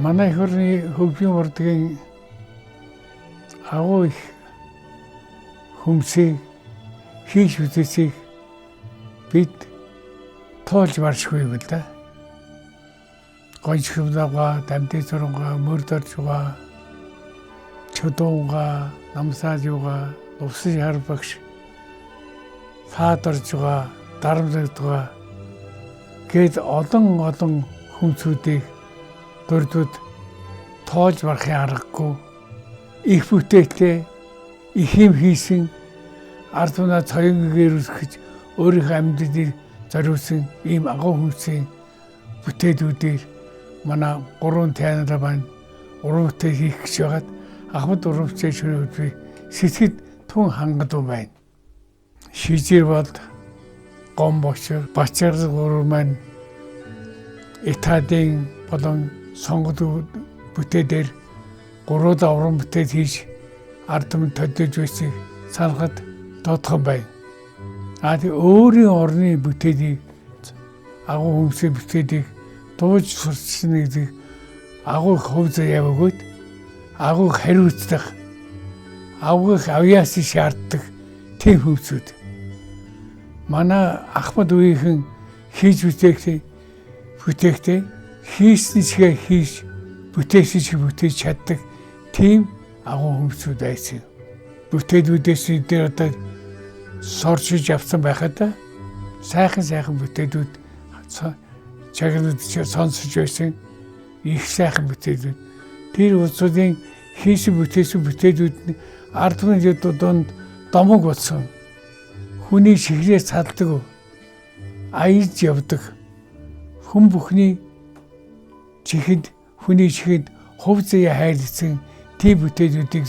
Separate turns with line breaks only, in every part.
манай их орны хөгжлийн урлагийн агуу их хүмсийг хийж үзээсийг бид тоолж баршгүй юм л да. Гончхөвлага, дамтын суранга, мөрдөржуга, чөдөөнга, намсаажуга, увсын харбагш, фадаржуга, дарамлагдуга гээд олон хүмсүүдийг дурдууд тоолж барахын аргагүй их бүтээтэй их юм хийсэн ард түмний цоёнгээр үсгэж өөрийнхөө амьдралыг зориулсан ийм агуу хүмсийн бүтээлүүдээр манай гурван тайнараа байна. Уран бүтээл хийх гэж байгаад Ахмад уран бүтээл шөнөгүй сэтгэд түн хангадуу байна. Шижир бол гомбочор бачаар гурван маань Италийн болон сонгол бүтээлээр гурван уран бүтээл хийж ард түмэнд төлөж байсан санахад тодхон байна. Тэг өөрийн орны бүтээлийг агуу хүмсийн бүтээлийг дууж сурсан гэдэг агуу хөв заяа өгөөд агуу хариуцлах агуу авьяас шаарддаг тийм хүмсүүд. Манай Ахмад үеийнхэн хийж бүтээхдээ хийсний чигээ хийж бүтээсэн шиг бүтээж чаддаг тийм агуу хүмсүүд байсан. Бүтээлүүдээс дээр одоо сорчиж авсан байхад сайхан бүтээлүүд чагнад сонсож байсан их сайхан бүтээлүүд. Тэр улсуудын хийсэн бүтээлүүд нь ард түмний дунд домог болсон. Хүний шигрээ салдаг, аялж явдаг. Хүн бүхний чихэнд хүний чихэнд хөв заяа хайрлсан тийм бүтээлүүдийг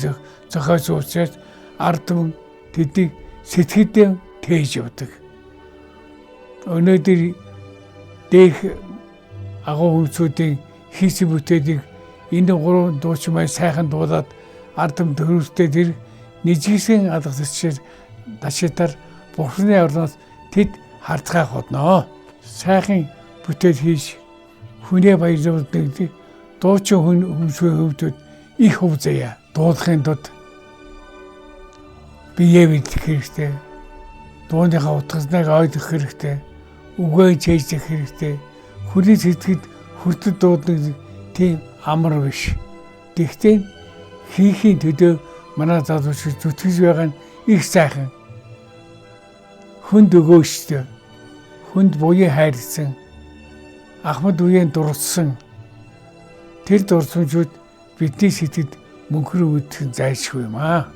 зохиосон учраас ард түмэн тэднийг сэтгэлдээ тээж явдаг. Өнөөдөр дэх агуу хүмсүүдийн хийсэн бүтээлийг энэ гурван дуучин маань сайхан дуулаад ард түмэнд төрүүлдэг тэр нэжгсэн алгасчээр дашитар Бурхны орноос тэд хардхай ходноо. Сайхан бүтээл хийж хүнээ баярлуулдаг дуучин хүмсийн хөвдөд их хөв заяа дуулахын тулд биеэ бидлэх хэрэгтэй. Дууныхаа утгасныг ойлгох хэрэгтэй. Үгээ чэйжлэх хэрэгтэй. Хүний сэтгэд хүртэл дууддаг тийм амар биш. Гэхдээ хийхийн төдөө манай залуучууд зүтгэж байгаа нь их сайхан. Хүнд өгөөжтэй. Хүнд буян хайрлсан. Ахмад үеийн дурдсан. Тэр дурсамжууд бидний сэтгэд мөнхөр үүдэх зайлшгүй юм аа.